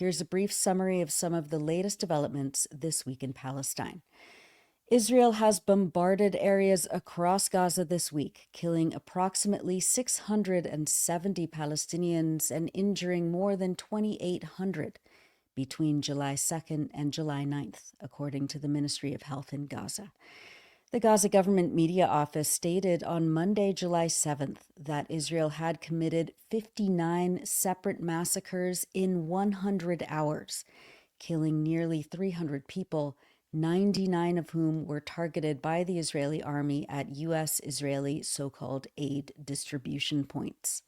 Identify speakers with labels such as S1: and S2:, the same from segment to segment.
S1: here's a brief summary of some of the latest developments this week in Palestine. Israel has bombarded areas across Gaza this week, killing approximately 670 Palestinians and injuring more than 2,800 between July 2nd and July 9th, according to the Ministry of Health in Gaza. The Gaza government media office stated on Monday, July 7th, that Israel had committed 59 separate massacres in 100 hours, killing nearly 300 people, 99 of whom were targeted by the Israeli army at U.S.-Israeli so-called aid distribution points.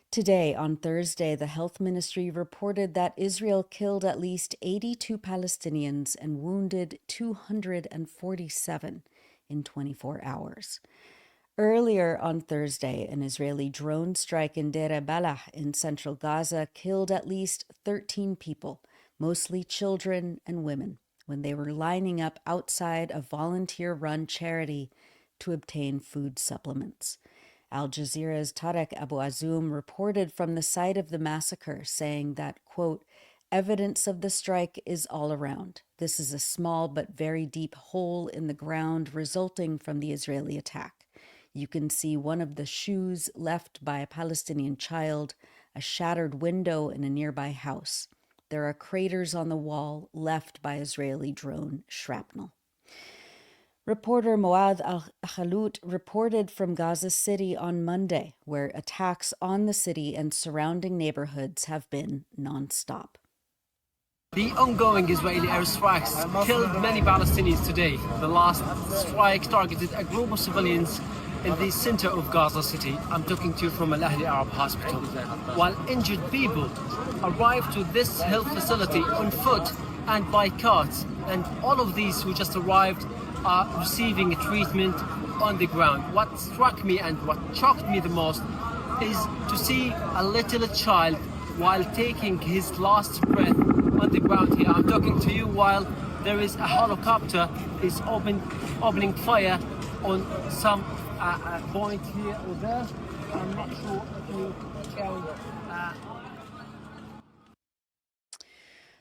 S1: Today, on Thursday, the health ministry reported that Israel killed at least 82 Palestinians and wounded 247 in 24 hours. Earlier on Thursday, an Israeli drone strike in Deir al-Balah in central Gaza killed at least 13 people, mostly children and women, when they were lining up outside a volunteer-run charity to obtain food supplements. Al Jazeera's Tarek Abu Azoum reported from the site of the massacre, saying that, quote, "Evidence of the strike is all around. This is a small but very deep hole in the ground resulting from the Israeli attack. You can see one of the shoes left by a Palestinian child, a shattered window in a nearby house. There are craters on the wall left by Israeli drone shrapnel." Reporter Moad Al-Khalut reported from Gaza City on Monday, where attacks on the city and surrounding neighborhoods have been non-stop.
S2: The ongoing Israeli airstrikes killed many Palestinians today. The last strike targeted a group of civilians in the center of Gaza City. I'm talking to you from Al Ahli Arab Hospital. While injured people arrived to this health facility on foot and by carts, and all of these who just arrived are receiving treatment on the ground. What struck me and what shocked me the most is to see a little child while taking his last breath on the ground here. I'm talking to you while there is a helicopter is opening fire on some point here or there. I'm not sure if you can.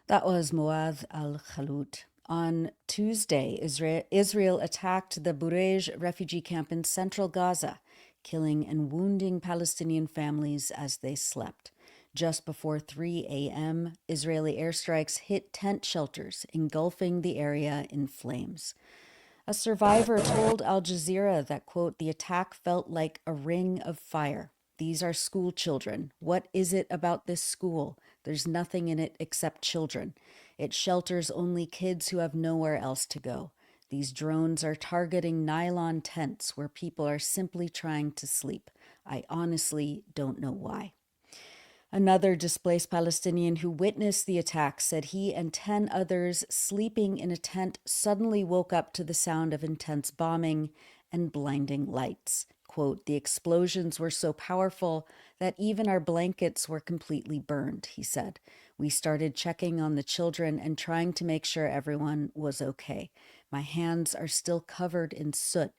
S1: That was Moad Al-Khalut. On Tuesday, Israel attacked the Burej refugee camp in central Gaza, killing and wounding Palestinian families as they slept. Just before 3 a.m., Israeli airstrikes hit tent shelters, engulfing the area in flames. A survivor told Al Jazeera that, quote, "The attack felt like a ring of fire. These are school children. What is it about this school? There's nothing in it except children. It shelters only kids who have nowhere else to go. These drones are targeting nylon tents where people are simply trying to sleep. I honestly don't know why." Another displaced Palestinian who witnessed the attack said he and 10 others sleeping in a tent suddenly woke up to the sound of intense bombing and blinding lights. Quote, "The explosions were so powerful that even our blankets were completely burned," he said. "We started checking on the children and trying to make sure everyone was okay. My hands are still covered in soot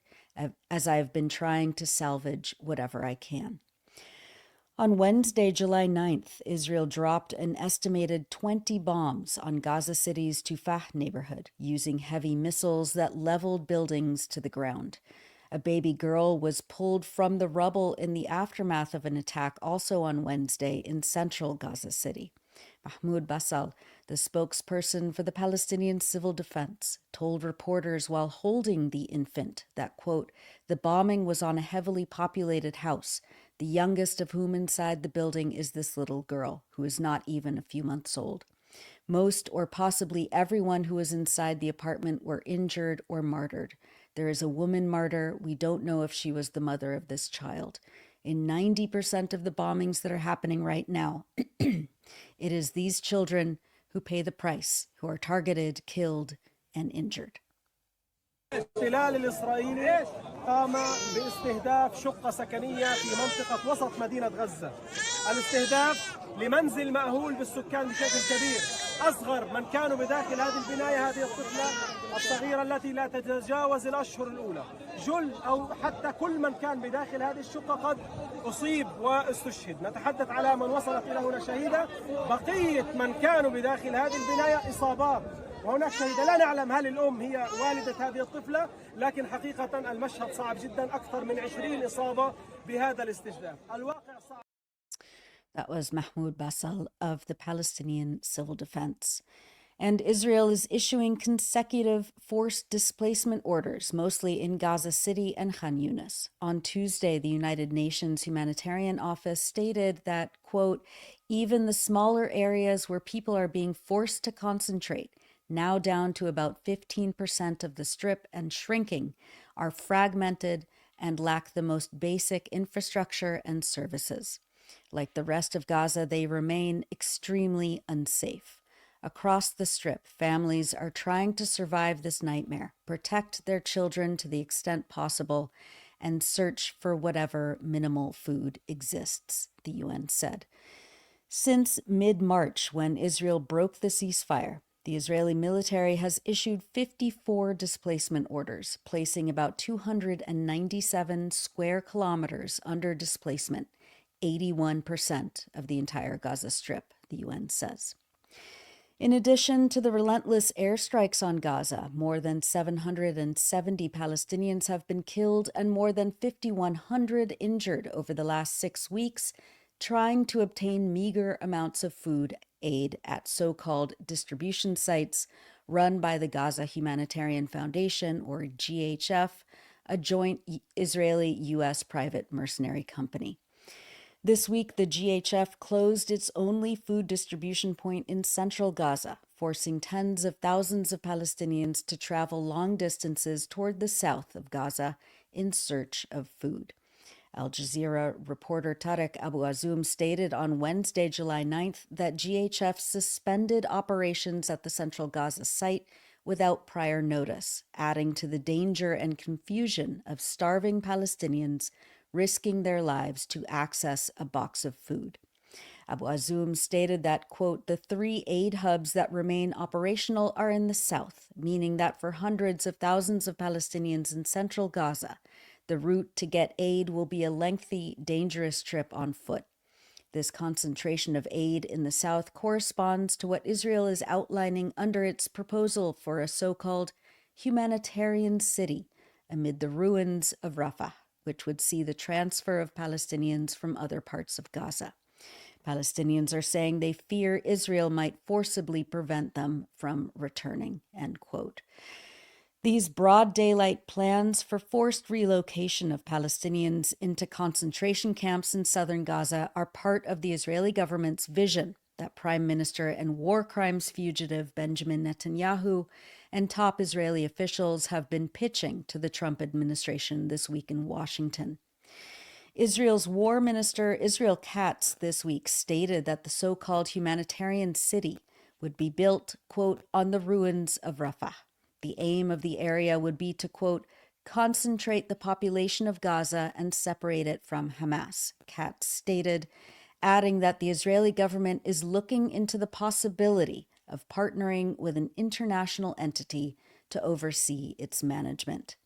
S1: as I've been trying to salvage whatever I can." On Wednesday, July 9th, Israel dropped an estimated 20 bombs on Gaza City's Tufah neighborhood, using heavy missiles that leveled buildings to the ground. A baby girl was pulled from the rubble in the aftermath of an attack also on Wednesday in central Gaza City. Mahmoud Basal, the spokesperson for the Palestinian Civil Defense, told reporters while holding the infant that, quote, "The bombing was on a heavily populated house, the youngest of whom inside the building is this little girl, who is not even a few months old. Most or possibly everyone who was inside the apartment were injured or martyred. There is a woman martyr. We don't know if she was the mother of this child. In 90% of the bombings that are happening right now, it is these children who pay the price, who are targeted, killed, and injured."
S3: الاحتلال الإسرائيلي قام باستهداف شقة سكنية في منطقة وسط مدينة غزة. الاستهداف لمنزل مأهول بالسكان بشكل كبير. أصغر من كانوا بداخل هذه البناية هذه الطفلة الصغيرة التي لا تتجاوز الأشهر الأولى. جل أو حتى كل من كان بداخل هذه الشقة قد أصيب واستشهد. نتحدث على من وصلت إلى هنا شهيدة. بقية من كانوا بداخل هذه البناية إصابات، وهناك شهيدة. لا نعلم هل الأم هي والدة هذه الطفلة، لكن حقيقة المشهد صعب جدا. أكثر من 20 إصابة بهذا الاستهداف. الواقع صعب.
S1: That was Mahmoud Basal of the Palestinian Civil Defense. And Israel is issuing consecutive forced displacement orders, mostly in Gaza City and Khan Yunis. On Tuesday, the United Nations Humanitarian Office stated that, quote, even the smaller areas where people are being forced to concentrate, now down to about 15% of the strip and shrinking, are fragmented and lack the most basic infrastructure and services. Like the rest of Gaza, they remain extremely unsafe. Across the strip, families are trying to survive this nightmare, protect their children to the extent possible, and search for whatever minimal food exists, the UN said. Since mid-March, when Israel broke the ceasefire, the Israeli military has issued 54 displacement orders, placing about 297 square kilometers under displacement, 81% of the entire Gaza Strip, the UN says. In addition to the relentless airstrikes on Gaza, more than 770 Palestinians have been killed and more than 5,100 injured over the last 6 weeks, trying to obtain meager amounts of food aid at so-called distribution sites run by the Gaza Humanitarian Foundation, or GHF, a joint Israeli-U.S. private mercenary company. This week, the GHF closed its only food distribution point in central Gaza, forcing tens of thousands of Palestinians to travel long distances toward the south of Gaza in search of food. Al Jazeera reporter Tarek Abu Azoum stated on Wednesday, July 9th, that GHF suspended operations at the central Gaza site without prior notice, adding to the danger and confusion of starving Palestinians risking their lives to access a box of food. Abu Azoum stated that, quote, the 3 aid hubs that remain operational are in the south, meaning that for hundreds of thousands of Palestinians in central Gaza, the route to get aid will be a lengthy, dangerous trip on foot. This concentration of aid in the south corresponds to what Israel is outlining under its proposal for a so-called humanitarian city amid the ruins of Rafah, which would see the transfer of Palestinians from other parts of Gaza. Palestinians are saying they fear Israel might forcibly prevent them from returning, end quote. These broad daylight plans for forced relocation of Palestinians into concentration camps in southern Gaza are part of the Israeli government's vision that Prime Minister and war crimes fugitive Benjamin Netanyahu and top Israeli officials have been pitching to the Trump administration this week in Washington. Israel's war minister Israel Katz this week stated that the so-called humanitarian city would be built, quote, on the ruins of Rafah. The aim of the area would be to, quote, concentrate the population of Gaza and separate it from Hamas, Katz stated, adding that the Israeli government is looking into the possibility of partnering with an international entity to oversee its management.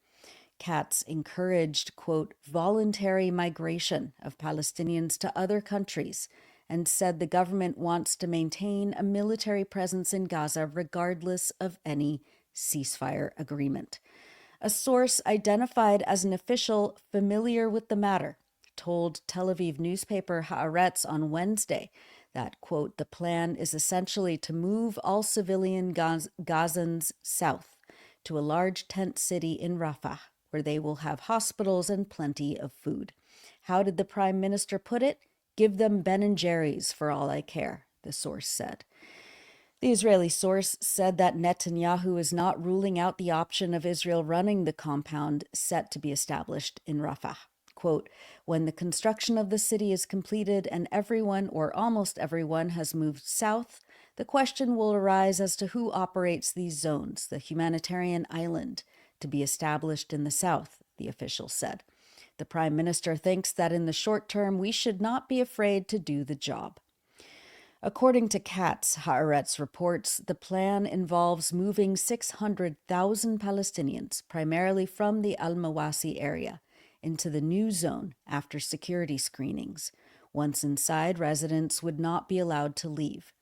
S1: Katz encouraged, quote, voluntary migration of Palestinians to other countries and said the government wants to maintain a military presence in Gaza regardless of any ceasefire agreement. A source identified as an official familiar with the matter told Tel Aviv newspaper Haaretz on Wednesday that, quote, the plan is essentially to move all civilian Gazans south to a large tent city in Rafah, where they will have hospitals and plenty of food. How did the prime minister put it? Give them Ben & Jerry's for all I care, the source said. The Israeli source said that Netanyahu is not ruling out the option of Israel running the compound set to be established in Rafah. Quote, when the construction of the city is completed and everyone or almost everyone has moved south, the question will arise as to who operates these zones, the humanitarian island, to be established in the south, the official said. The Prime Minister thinks that in the short term, we should not be afraid to do the job. According to 𝐓𝐡𝐞 reports, the plan involves moving 600,000 Palestinians, primarily from the Al-Mawasi area, into the new zone after security screenings. Once inside, residents would not be allowed to leave.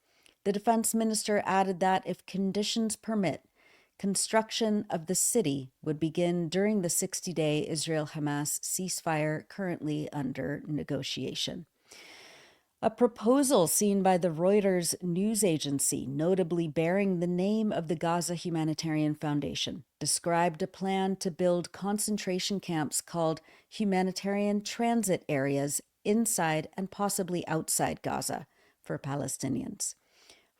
S1: The defense minister added that if conditions permit, construction of the city would begin during the 60-day Israel-Hamas ceasefire currently under negotiation. A proposal seen by the Reuters news agency, notably bearing the name of the Gaza Humanitarian Foundation, described a plan to build concentration camps called humanitarian transit areas inside and possibly outside Gaza for Palestinians.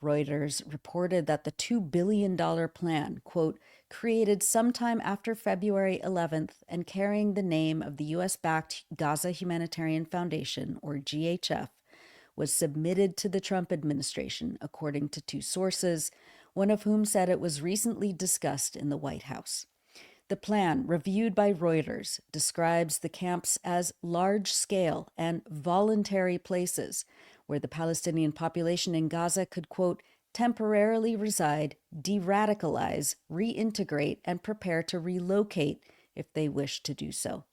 S1: Reuters reported that the $2 billion plan, quote, created sometime after February 11th and carrying the name of the U.S.-backed Gaza Humanitarian Foundation, or GHF, was submitted to the Trump administration, according to two sources, one of whom said it was recently discussed in the White House. The plan, reviewed by Reuters, describes the camps as large-scale and voluntary places where the Palestinian population in Gaza could, quote, temporarily reside, de-radicalize, reintegrate, and prepare to relocate if they wish to do so.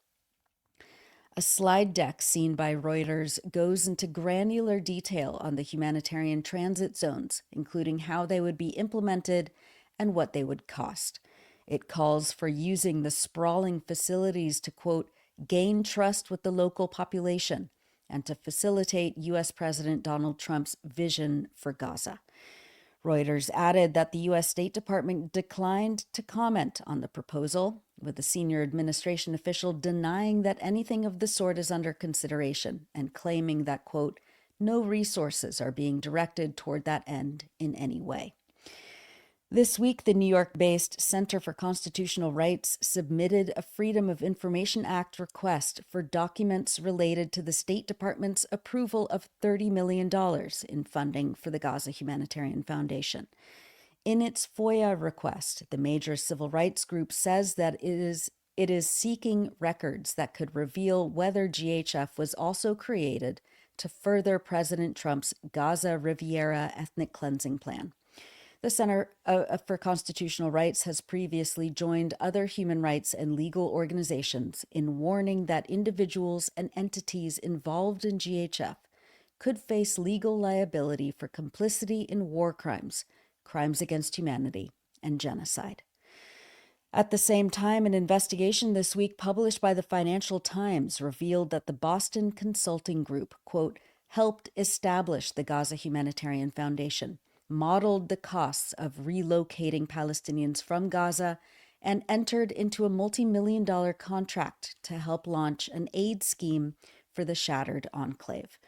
S1: A slide deck seen by Reuters goes into granular detail on the humanitarian transit zones, including how they would be implemented and what they would cost. It calls for using the sprawling facilities to, quote, gain trust with the local population and to facilitate U.S. President Donald Trump's vision for Gaza. Reuters added that the U.S. State Department declined to comment on the proposal, with a senior administration official denying that anything of the sort is under consideration and claiming that, quote, no resources are being directed toward that end in any way. This week, the New York-based Center for Constitutional Rights submitted a Freedom of Information Act request for documents related to the State Department's approval of $30 million in funding for the Gaza Humanitarian Foundation. In its FOIA request, the major civil rights group says that it is seeking records that could reveal whether GHF was also created to further President Trump's Gaza Riviera ethnic cleansing plan. The Center for Constitutional Rights has previously joined other human rights and legal organizations in warning that individuals and entities involved in GHF could face legal liability for complicity in war crimes, crimes against humanity, and genocide. At the same time, an investigation this week published by the Financial Times revealed that the Boston Consulting Group, quote, helped establish the Gaza Humanitarian Foundation, modeled the costs of relocating Palestinians from Gaza, and entered into a multi-million-dollar contract to help launch an aid scheme for the shattered enclave.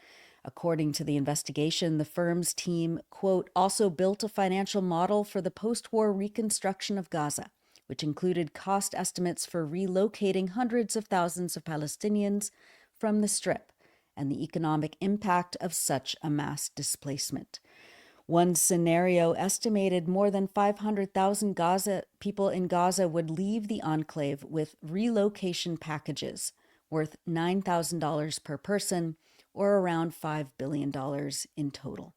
S1: According to the investigation, the firm's team, quote, also built a financial model for the post-war reconstruction of Gaza, which included cost estimates for relocating hundreds of thousands of Palestinians from the Strip and the economic impact of such a mass displacement. One scenario estimated more than 500,000 people in Gaza would leave the enclave with relocation packages worth $9,000 per person, or around $5 billion in total.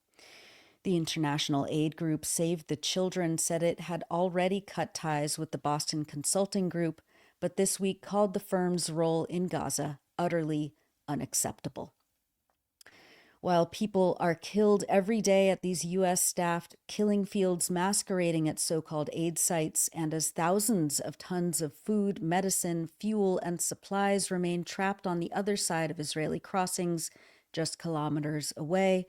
S1: The international aid group Save the Children said it had already cut ties with the Boston Consulting Group, but this week called the firm's role in Gaza utterly unacceptable. While people are killed every day at these U.S.-staffed killing fields masquerading as so-called aid sites, and as thousands of tons of food, medicine, fuel, and supplies remain trapped on the other side of Israeli crossings just kilometers away,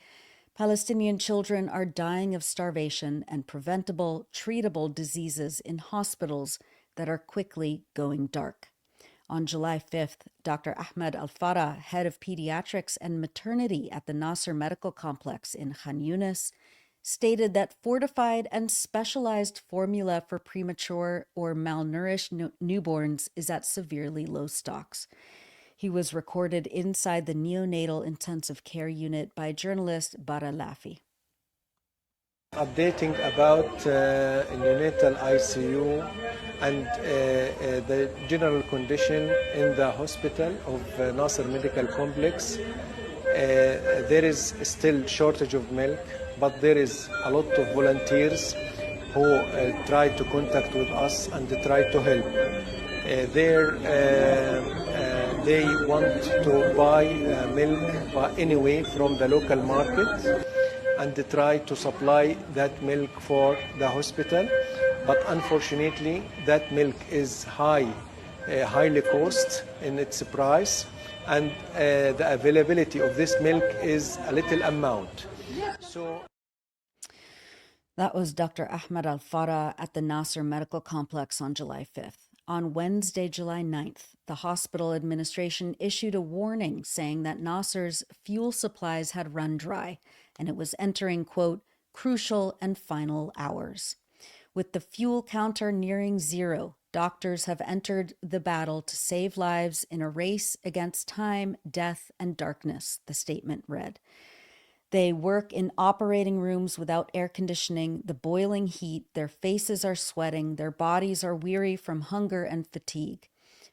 S1: Palestinian children are dying of starvation and preventable, treatable diseases in hospitals that are quickly going dark. On July 5th, Dr. Ahmed Al-Farah, head of pediatrics and maternity at the Nasser Medical Complex in Khan Yunis, stated that fortified and specialized formula for premature or malnourished newborns is at severely low stocks. He was recorded inside the neonatal intensive care unit by journalist Bara Lafi.
S3: Updating about neonatal ICU and the general condition in the hospital of Nasser Medical Complex. There is still shortage of milk, but there is a lot of volunteers who try to contact with us and try to help. They want to buy milk anyway from the local market and try to supply that milk for the hospital. But unfortunately, that milk is highly cost in its price, and the availability of this milk is a little amount.
S1: That was Dr. Ahmed Al-Farah at the Nasser Medical Complex on July 5th. On Wednesday, July 9th, the hospital administration issued a warning saying that Nasser's fuel supplies had run dry and it was entering, quote, crucial and final hours. With the fuel counter nearing zero, doctors have entered the battle to save lives in a race against time, death, and darkness, the statement read. They work in operating rooms without air conditioning, the boiling heat, their faces are sweating, their bodies are weary from hunger and fatigue,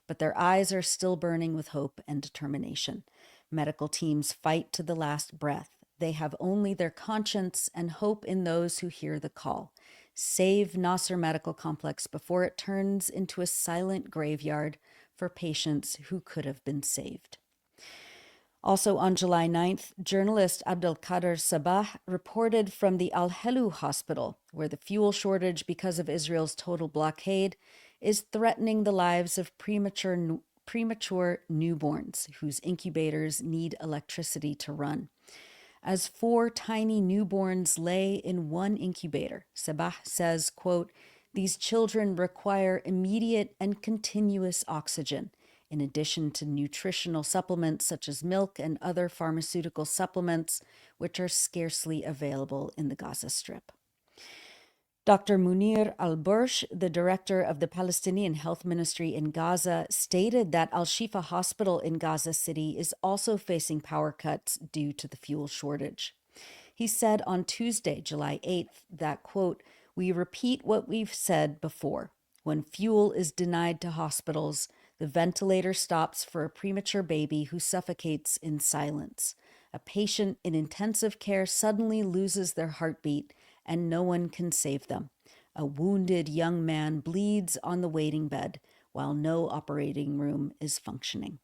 S1: but their eyes are still burning with hope and determination. Medical teams fight to the last breath. They have only their conscience and hope in those who hear the call. Save Nasser Medical Complex before it turns into a silent graveyard for patients who could have been saved. Also on July 9th, journalist Abdelkader Sabah reported from the Al-Helu hospital, where the fuel shortage because of Israel's total blockade is threatening the lives of premature newborns whose incubators need electricity to run. As 4 tiny newborns lay in one incubator, Sabah says, quote, these children require immediate and continuous oxygen, in addition to nutritional supplements such as milk and other pharmaceutical supplements, which are scarcely available in the Gaza Strip. Dr. Munir al-Bursh, the director of the Palestinian Health Ministry in Gaza, stated that Al-Shifa Hospital in Gaza City is also facing power cuts due to the fuel shortage. He said on Tuesday, July 8th, that, quote, we repeat what we've said before. When fuel is denied to hospitals, the ventilator stops for a premature baby who suffocates in silence. A patient in intensive care suddenly loses their heartbeat and no one can save them. A wounded young man bleeds on the waiting bed while no operating room is functioning.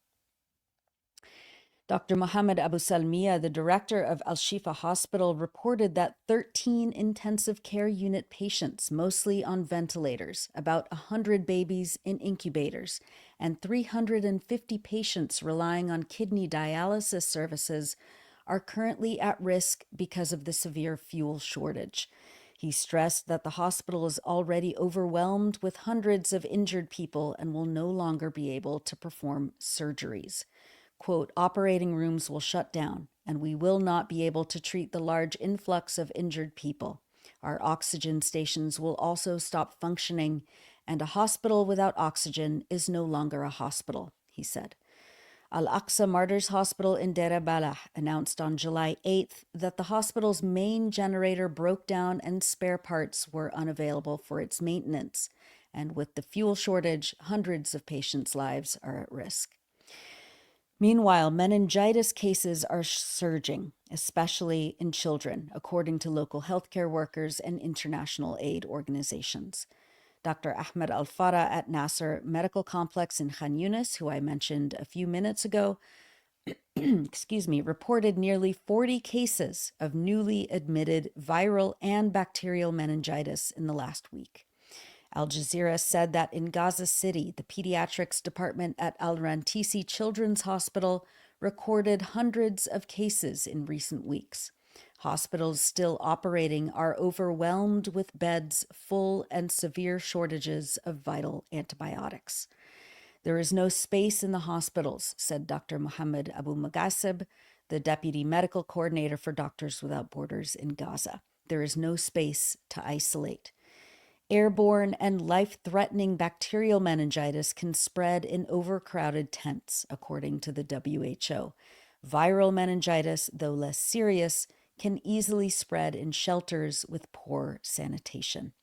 S1: Dr. Mohammed Abu Salmiya, the director of Al-Shifa Hospital, reported that 13 intensive care unit patients, mostly on ventilators, about 100 babies in incubators, and 350 patients relying on kidney dialysis services are currently at risk because of the severe fuel shortage. He stressed that the hospital is already overwhelmed with hundreds of injured people and will no longer be able to perform surgeries. Quote, operating rooms will shut down and we will not be able to treat the large influx of injured people. Our oxygen stations will also stop functioning, and a hospital without oxygen is no longer a hospital, he said. Al-Aqsa Martyrs Hospital in Deir Balah announced on July 8th that the hospital's main generator broke down and spare parts were unavailable for its maintenance. And with the fuel shortage, hundreds of patients' lives are at risk. Meanwhile, meningitis cases are surging, especially in children, according to local healthcare workers and international aid organizations. Dr. Ahmed Al-Farah at Nasser Medical Complex in Khan Yunis, who I mentioned a few minutes ago, reported nearly 40 cases of newly admitted viral and bacterial meningitis in the last week. Al Jazeera said that in Gaza City, the pediatrics department at Al-Rantisi Children's Hospital recorded hundreds of cases in recent weeks. Hospitals still operating are overwhelmed with beds full and severe shortages of vital antibiotics. There is no space in the hospitals, said Dr. Mohammed Abu Magasib, the deputy medical coordinator for Doctors Without Borders in Gaza. There is no space to isolate. Airborne and life-threatening bacterial meningitis can spread in overcrowded tents, according to the WHO. Viral meningitis, though less serious, can easily spread in shelters with poor sanitation.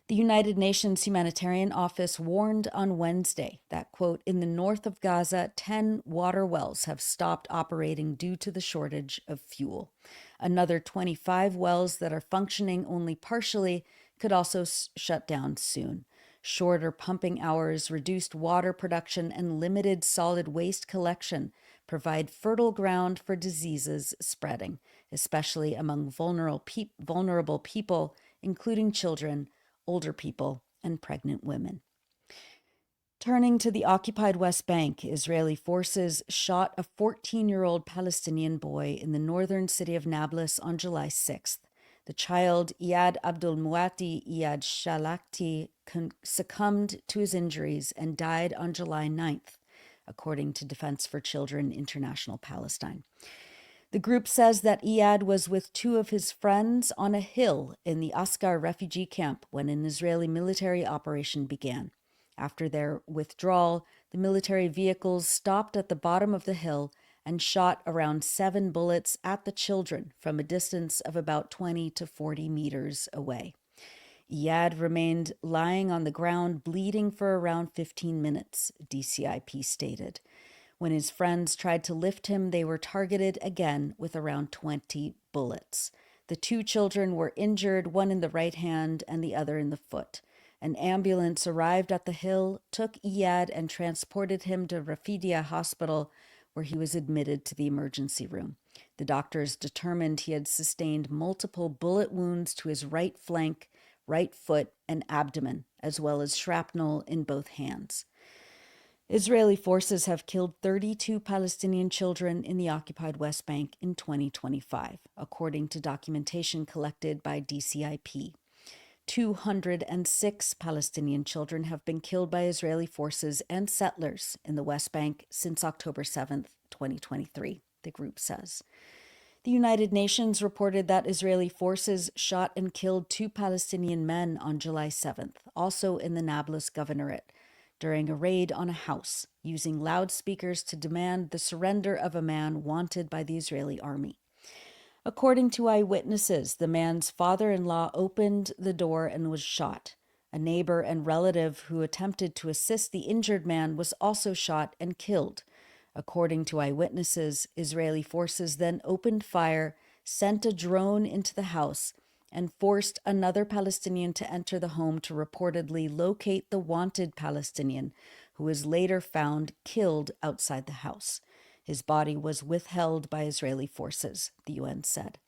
S1: The United Nations Humanitarian Office warned on Wednesday that, quote, in the north of Gaza, 10 water wells have stopped operating due to the shortage of fuel. Another 25 wells that are functioning only partially could also shut down soon. Shorter pumping hours, reduced water production, and limited solid waste collection provide fertile ground for diseases spreading, especially among vulnerable people, including children, older people, and pregnant women. Turning to the occupied West Bank, Israeli forces shot a 14-year-old Palestinian boy in the northern city of Nablus on July 6th. The child, Iyad Abdul-Muati Iyad Shalakti, succumbed to his injuries and died on July 9th, according to Defense for Children International Palestine. The group says that Iyad was with two of his friends on a hill in the Askar refugee camp when an Israeli military operation began. After their withdrawal, the military vehicles stopped at the bottom of the hill and shot around 7 bullets at the children from a distance of about 20 to 40 meters away. Iyad remained lying on the ground, bleeding for around 15 minutes, DCIP stated. When his friends tried to lift him, they were targeted again with around 20 bullets. The two children were injured, one in the right hand and the other in the foot. An ambulance arrived at the hill, took Iyad, and transported him to Rafidia Hospital, where he was admitted to the emergency room. The doctors determined he had sustained multiple bullet wounds to his right flank, right foot, and abdomen, as well as shrapnel in both hands. Israeli forces have killed 32 Palestinian children in the occupied West Bank in 2025, according to documentation collected by DCIP. 206 Palestinian children have been killed by Israeli forces and settlers in the West Bank since October 7th, 2023, the group says. The United Nations reported that Israeli forces shot and killed 2 Palestinian men on July 7th, also in the Nablus Governorate, during a raid on a house, using loudspeakers to demand the surrender of a man wanted by the Israeli army. According to eyewitnesses, the man's father-in-law opened the door and was shot. A neighbor and relative who attempted to assist the injured man was also shot and killed. According to eyewitnesses, Israeli forces then opened fire, sent a drone into the house, and forced another Palestinian to enter the home to reportedly locate the wanted Palestinian, who was later found killed outside the house. His body was withheld by Israeli forces, the UN said.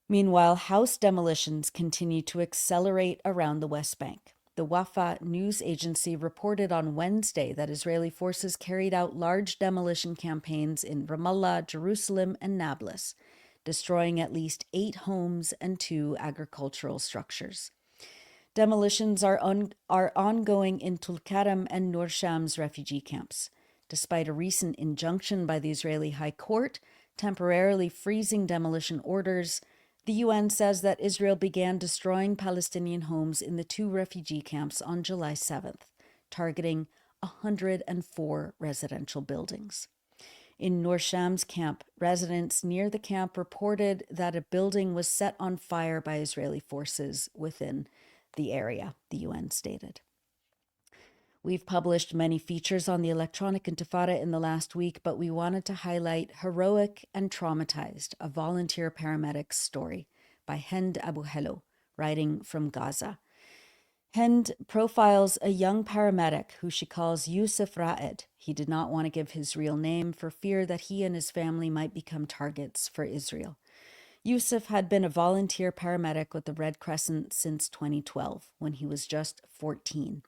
S1: Meanwhile, house demolitions continue to accelerate around the West Bank. The Wafa news agency reported on Wednesday that Israeli forces carried out large demolition campaigns in Ramallah, Jerusalem, and Nablus, destroying at least 8 homes and 2 agricultural structures. Demolitions are ongoing in Tulkarem and Nur Sham's refugee camps. Despite a recent injunction by the Israeli High Court temporarily freezing demolition orders, the UN says that Israel began destroying Palestinian homes in the 2 refugee camps on July 7th, targeting 104 residential buildings. In Nur Sham's camp, residents near the camp reported that a building was set on fire by Israeli forces within the area, the UN stated. We've published many features on the Electronic Intifada in the last week, but we wanted to highlight Heroic and Traumatized, a volunteer paramedic's story by Hind Abu Hello, writing from Gaza. Hind profiles a young paramedic who she calls Yusuf Ra'ed. He did not want to give his real name for fear that he and his family might become targets for Israel. Yusuf had been a volunteer paramedic with the Red Crescent since 2012, when he was just 14.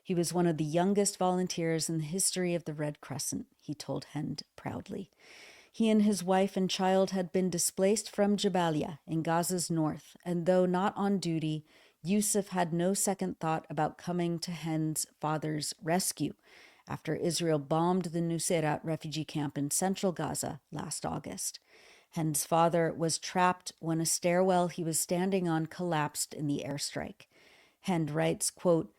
S1: He was one of the youngest volunteers in the history of the Red Crescent, he told Hind proudly. He and his wife and child had been displaced from Jabalia in Gaza's north, and though not on duty, Yusuf had no second thought about coming to Hind's father's rescue after Israel bombed the Nuseirat refugee camp in central Gaza last August. Hind's father was trapped when a stairwell he was standing on collapsed in the airstrike. Hind writes, quote,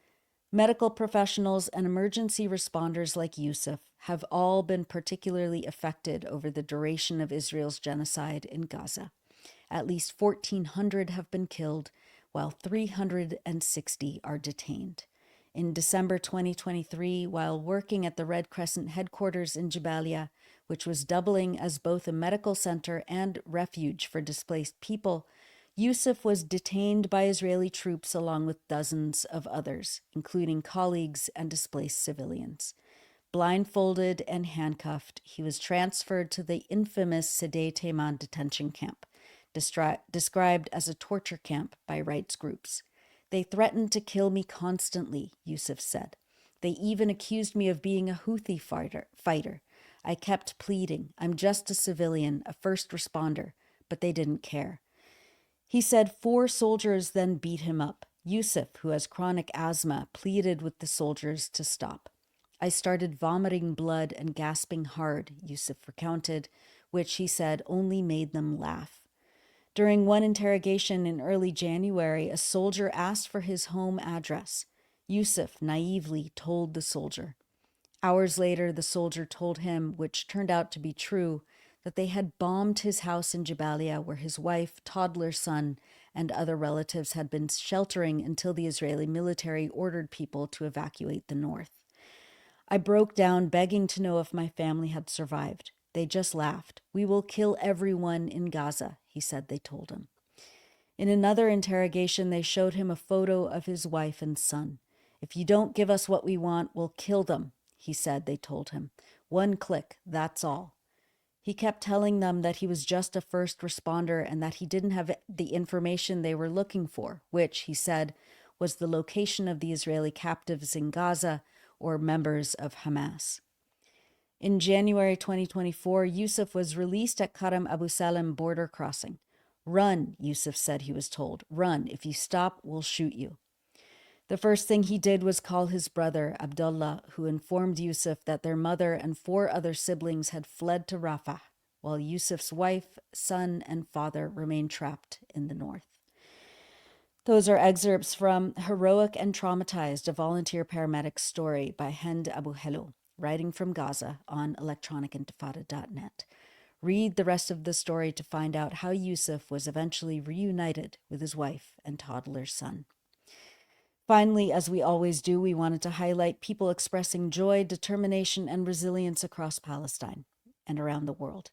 S1: Medical professionals and emergency responders like Yusuf have all been particularly affected over the duration of Israel's genocide in Gaza. At least 1,400 have been killed, while 360 are detained. In December 2023, while working at the Red Crescent headquarters in Jabalia, which was doubling as both a medical center and refuge for displaced people, Yusuf was detained by Israeli troops along with dozens of others, including colleagues and displaced civilians. Blindfolded and handcuffed, he was transferred to the infamous Sde Teiman detention camp, described as a torture camp by rights groups. They threatened to kill me constantly, Yusuf said. They even accused me of being a Houthi fighter. I kept pleading, I'm just a civilian, a first responder, but they didn't care. He said 4 soldiers then beat him up. Yusuf, who has chronic asthma, pleaded with the soldiers to stop. I started vomiting blood and gasping hard, Yusuf recounted, which he said only made them laugh. During one interrogation in early January, a soldier asked for his home address. Yusuf naively told the soldier. Hours later, the soldier told him, which turned out to be true, that they had bombed his house in Jabalia, where his wife, toddler son, and other relatives had been sheltering until the Israeli military ordered people to evacuate the north. I broke down, begging to know if my family had survived. They just laughed. We will kill everyone in Gaza, he said they told him. In another interrogation, they showed him a photo of his wife and son. If you don't give us what we want, we'll kill them, he said they told him. 1 click, that's all. He kept telling them that he was just a first responder and that he didn't have the information they were looking for, which, he said, was the location of the Israeli captives in Gaza or members of Hamas. In January 2024, Yusuf was released at Karam Abu Salem border crossing. Run, Yusuf said he was told. Run. If you stop, we'll shoot you. The first thing he did was call his brother, Abdullah, who informed Yusuf that their mother and 4 other siblings had fled to Rafah, while Yusuf's wife, son, and father remained trapped in the north. Those are excerpts from Heroic and Traumatized, a volunteer paramedic's story by Hind Abu Hello, writing from Gaza on electronicintifada.net. Read the rest of the story to find out how Yusuf was eventually reunited with his wife and toddler son. Finally, as we always do, we wanted to highlight people expressing joy, determination, and resilience across Palestine and around the world.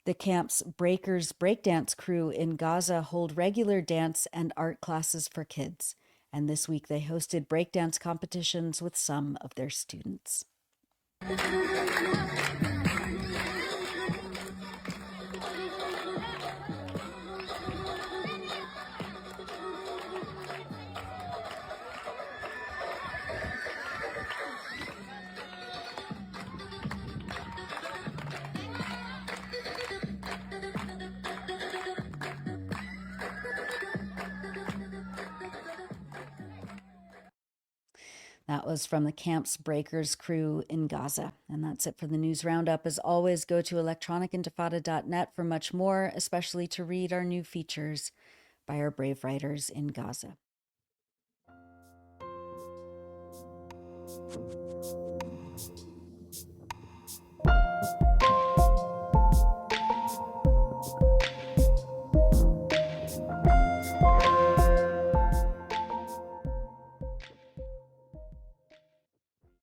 S1: The camp's Breakers breakdance crew in Gaza hold regular dance and art classes for kids, and this week they hosted breakdance competitions with some of their students. That was from the Camp's Breakers crew in Gaza. And that's it for the news roundup. As always, go to electronicintifada.net for much more, especially to read our new features by our brave writers in Gaza.